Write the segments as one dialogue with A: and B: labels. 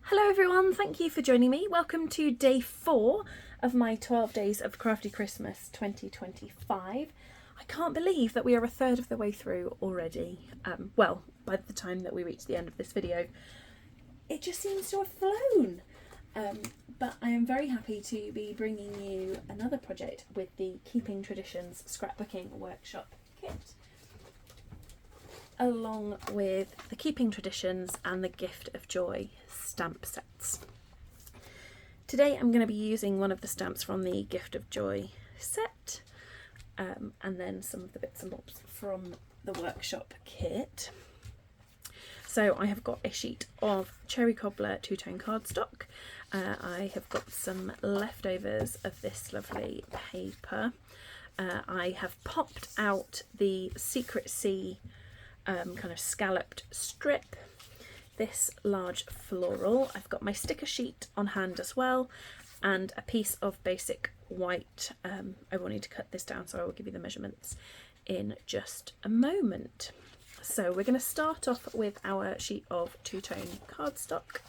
A: Hello everyone, thank you for joining me. Welcome to day 4 of my 12 days of Crafty Christmas 2025. I can't believe that we are a third of the way through already. Well, by the time that we reach the end of this video, it just seems to have flown. But I am very happy to be bringing you another project with the Keeping Traditions Scrapbooking Workshop kit, along with the Keeping Traditions and the Gift of Joy stamp sets. Today I'm going to be using one of the stamps from the Gift of Joy set, and then some of the bits and bobs from the workshop kit. So I have got a sheet of Cherry Cobbler two-tone cardstock. I have got some leftovers of this lovely paper. I have popped out the Secret Sea kind of scalloped strip, this large floral. I've got my sticker sheet on hand as well, and a piece of basic white. I will need to cut this down, so I will give you the measurements in just a moment. So we're going to start off with our sheet of two-tone cardstock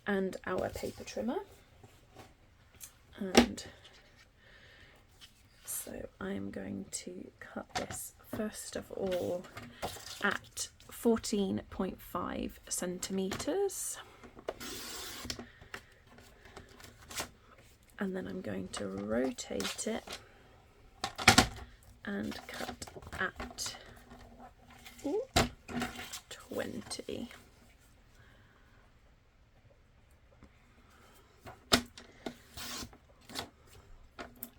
A: and our paper trimmer. And so I'm going to cut this first of all at 14.5 centimetres, and then I'm going to rotate it and cut at 20.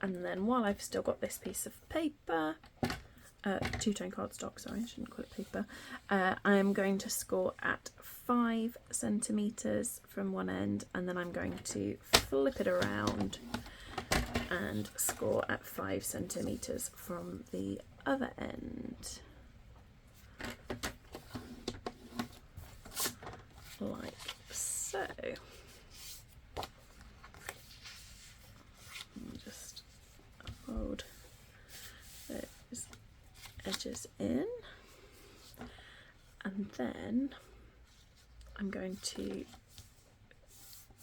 A: And then while I've still got this piece of paper, two-tone cardstock, sorry, I shouldn't call it paper, I am going to score at 5 centimetres from one end, and then I'm going to flip it around and score at 5 centimetres from the other end, like so. Just hold those edges in, and then I'm going to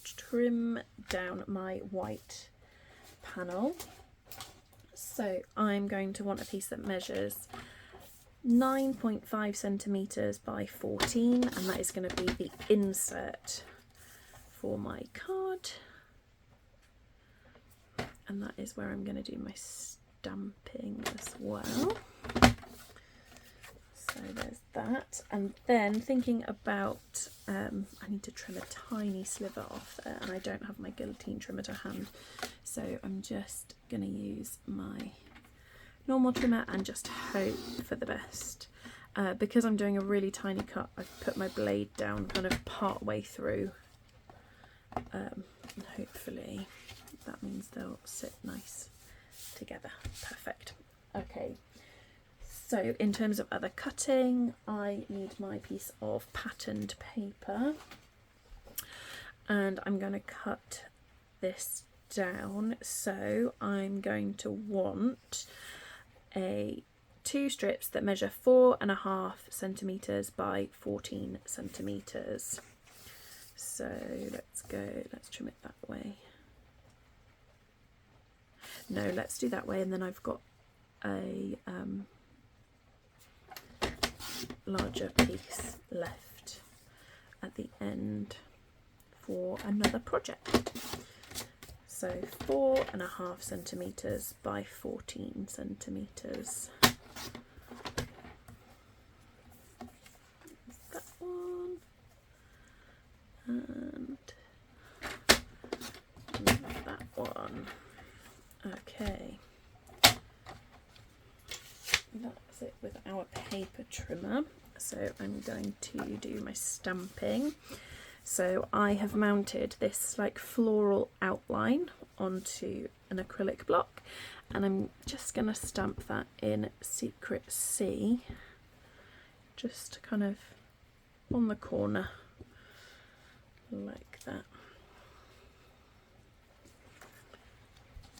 A: trim down my white panel. So I'm going to want a piece that measures 9.5 centimetres by 14, and that is going to be the insert for my card, and that is where I'm going to do my stamping as well. So there's that, and then thinking about, I need to trim a tiny sliver off there, and I don't have my guillotine trimmer to hand, so I'm just going to use my normal trimmer and just hope for the best. Because I'm doing a really tiny cut, I've put my blade down kind of part way through, and hopefully that means they'll sit nice together. Perfect. Okay. So in terms of other cutting, I need my piece of patterned paper, and I'm going to cut this down. So I'm going to want two strips that measure 4.5 centimetres by 14 centimetres. So let's trim it that way. No, let's do that way, and then I've got a larger piece left at the end for another project. So 4.5 centimetres by 14 centimetres. That one, and that one. Okay, that's it with our paper trimmer. So I'm going to do my stamping. So I have mounted this like floral outline onto an acrylic block, and I'm just going to stamp that in Secret Sea, just kind of on the corner like that.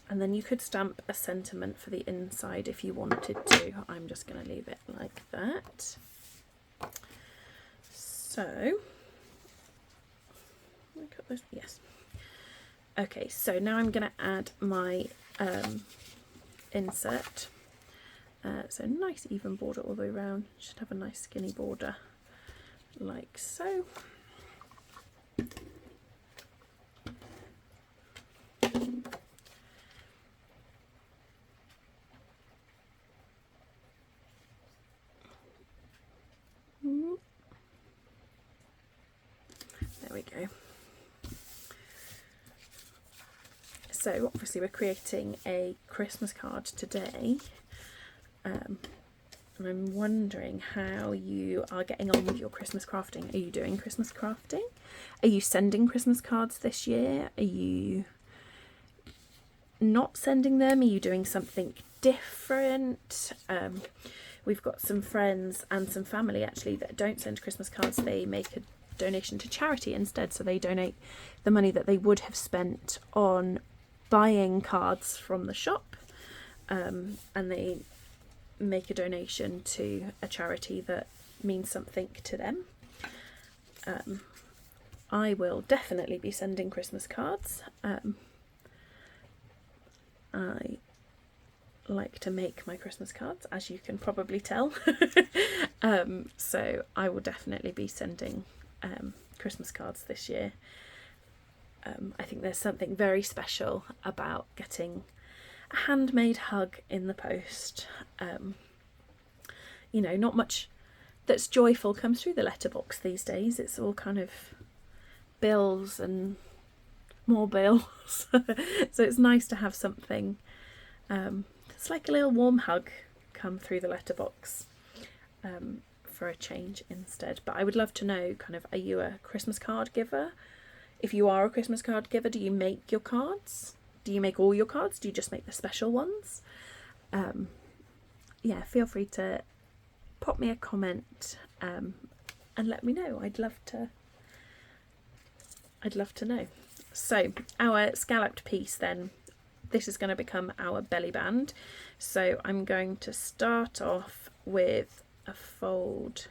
A: And then you could stamp a sentiment for the inside if you wanted to. I'm just going to leave it like that. So supposed to? Yes. Okay, so now I'm going to add my insert. So nice even border all the way around. Should have a nice skinny border, like so. There we go. So obviously we're creating a Christmas card today, and I'm wondering how you are getting on with your Christmas crafting. Are you doing Christmas crafting? Are you sending Christmas cards this year? Are you not sending them? Are you doing something different? We've got some friends and some family actually that don't send Christmas cards. They make a donation to charity instead, so they donate the money that they would have spent on buying cards from the shop, and they make a donation to a charity that means something to them. I will definitely be sending Christmas cards. I like to make my Christmas cards, as you can probably tell. So I will definitely be sending Christmas cards this year. I think there's something very special about getting a handmade hug in the post. You know, not much that's joyful comes through the letterbox these days. It's all kind of bills and more bills. So it's nice to have something it's like a little warm hug come through the letterbox for a change instead. But I would love to know, kind of, are you a Christmas card giver? If you are a Christmas card giver, do you make your cards? Do you make all your cards? Do you just make the special ones? Yeah, feel free to pop me a comment and let me know. I'd love to know. So our scalloped piece then, this is going to become our belly band. So I'm going to start off with a fold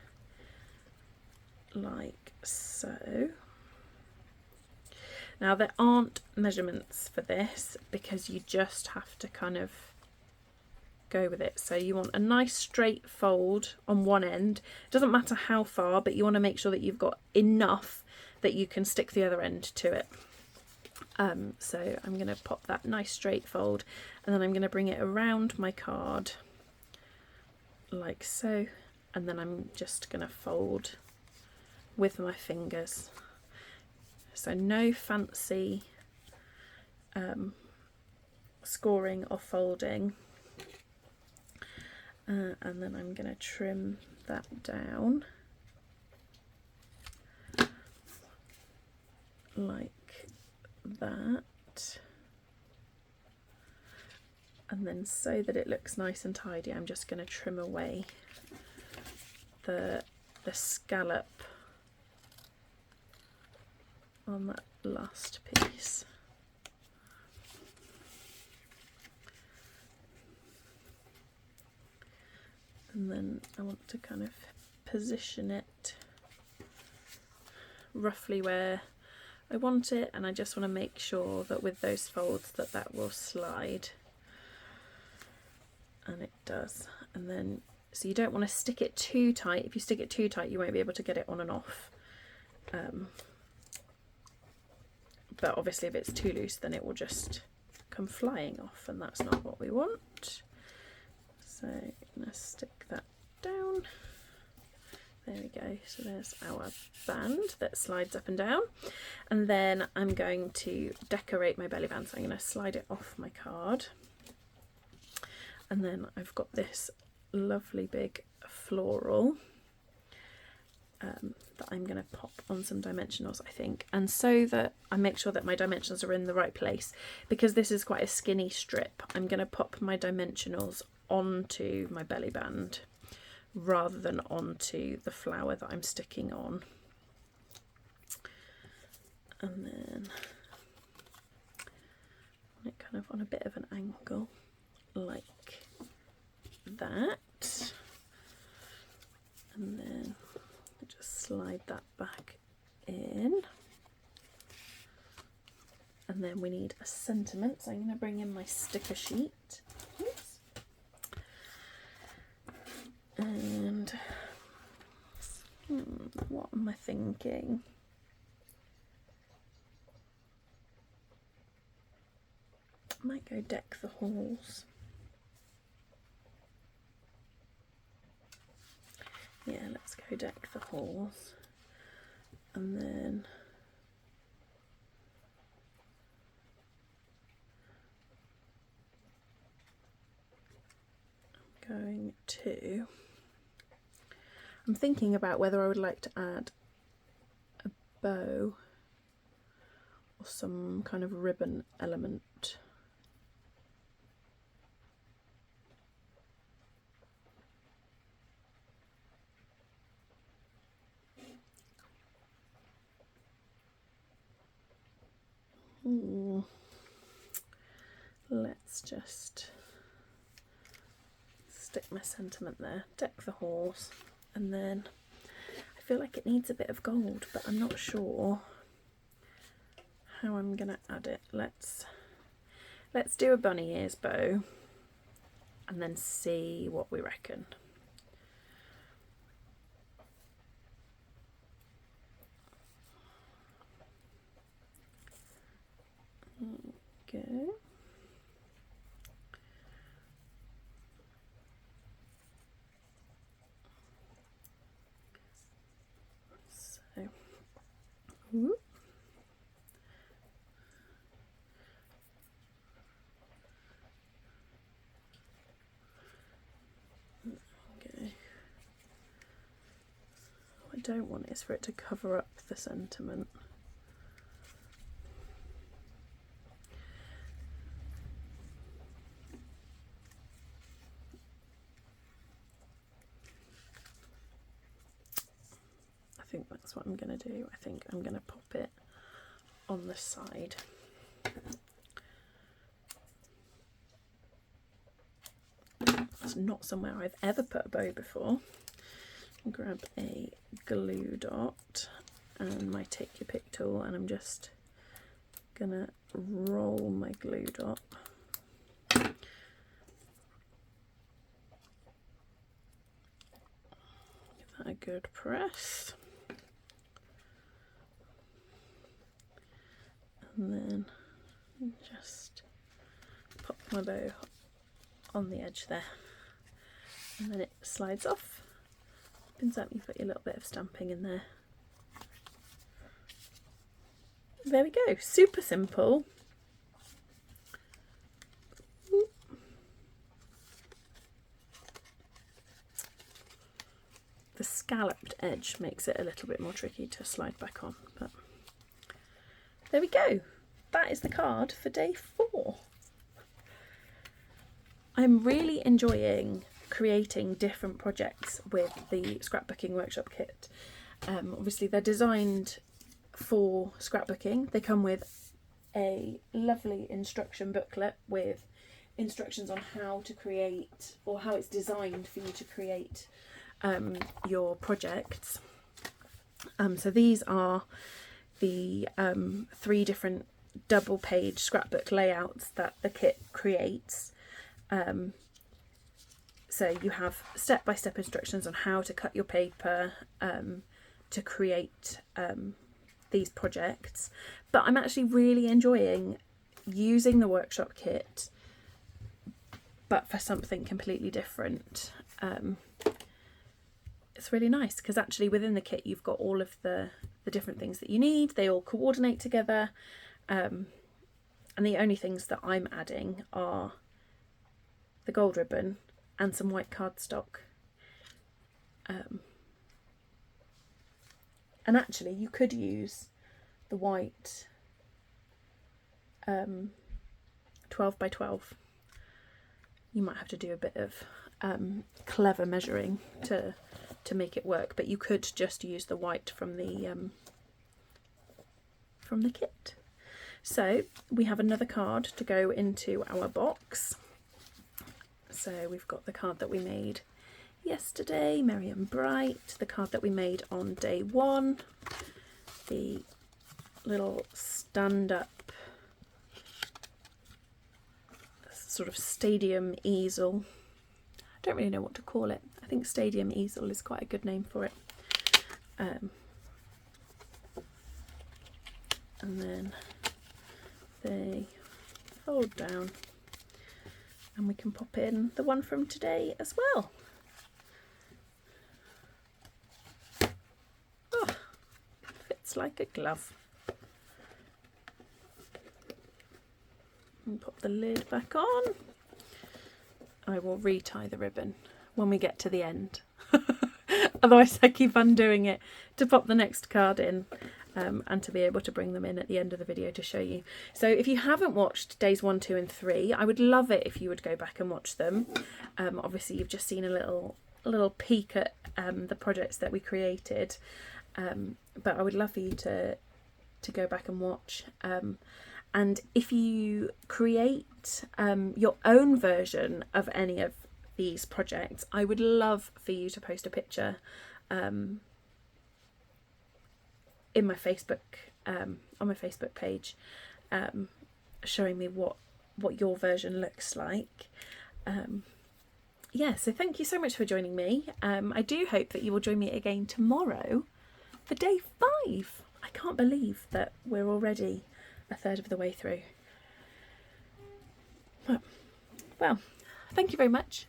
A: like so. Now there aren't measurements for this because you just have to kind of go with it. So you want a nice straight fold on one end. It doesn't matter how far, but you want to make sure that you've got enough that you can stick the other end to it. So I'm going to pop that nice straight fold, and then I'm going to bring it around my card like so, and then I'm just going to fold with my fingers. So no fancy scoring or folding, and then I'm going to trim that down like that, and then so that it looks nice and tidy, I'm just going to trim away the scallop on that last piece. And then I want to kind of position it roughly where I want it, and I just want to make sure that with those folds that will slide, and it does. And then, so you don't want to stick it too tight. If you stick it too tight, you won't be able to get it on and off. But obviously if it's too loose, then it will just come flying off, and that's not what we want. So I'm going to stick that down. There we go. So there's our band that slides up and down. And then I'm going to decorate my belly band. So I'm going to slide it off my card. And then I've got this lovely big floral that I'm going to pop on some dimensionals, I think. And so that I make sure that my dimensionals are in the right place, because this is quite a skinny strip, I'm going to pop my dimensionals onto my belly band rather than onto the flower that I'm sticking on. And then it kind of on a bit of an angle like that, and then just slide that back in. And then we need a sentiment, so I'm going to bring in my sticker sheet. Oops. And what am I thinking? I might go deck the halls. Yeah, let's go deck the halls. And then I'm thinking about whether I would like to add a bow or some kind of ribbon element. Let's just stick my sentiment there, deck the halls, and then I feel like it needs a bit of gold, but I'm not sure how I'm gonna add it. Let's do a bunny ears bow and then see what we reckon. Okay. So, ooh. Okay. What I don't want is for it to cover up the sentiment. I think that's what I'm going to do. I think I'm going to pop it on the side. It's not somewhere I've ever put a bow before. I'll grab a glue dot and my take your pick tool, and I'm just going to roll my glue dot. Give that a good press. And then just pop my bow on the edge there, and then it slides off. Opens up, you've got your little bit of stamping in there. There we go, super simple. The scalloped edge makes it a little bit more tricky to slide back on, but there we go. That is the card for day 4. I'm really enjoying creating different projects with the scrapbooking workshop kit. Obviously they're designed for scrapbooking. They come with a lovely instruction booklet with instructions on how to create, or how it's designed for you to create your projects. So these are the 3 different double page scrapbook layouts that the kit creates. So you have step-by-step instructions on how to cut your paper to create these projects, but I'm actually really enjoying using the workshop kit but for something completely different. It's really nice because actually within the kit you've got all of the different things that you need. They all coordinate together, and the only things that I'm adding are the gold ribbon and some white cardstock. And actually you could use the white 12 by 12. You might have to do a bit of clever measuring to make it work, but you could just use the white from the kit. So we have another card to go into our box. So we've got the card that we made yesterday, Merry and Bright, the card that we made on day 1, the little stand-up sort of stadium easel. I don't really know what to call it. I think stadium easel is quite a good name for it. And then they fold down and we can pop in the one from today as well. Oh, fits like a glove. And pop the lid back on. I will retie the ribbon when we get to the end. Otherwise I keep undoing it to pop the next card in, and to be able to bring them in at the end of the video to show you. So if you haven't watched days 1, 2 and 3, I would love it if you would go back and watch them. Obviously you've just seen a little peek at the projects that we created, but I would love for you to go back and watch. And if you create your own version of any of these projects, I would love for you to post a picture in my Facebook, on my Facebook page, showing me what your version looks like. Yeah, so thank you so much for joining me. I do hope that you will join me again tomorrow for day 5. I can't believe that we're already a third of the way through. Well, thank you very much.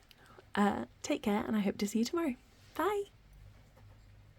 A: Take care, and I hope to see you tomorrow. Bye.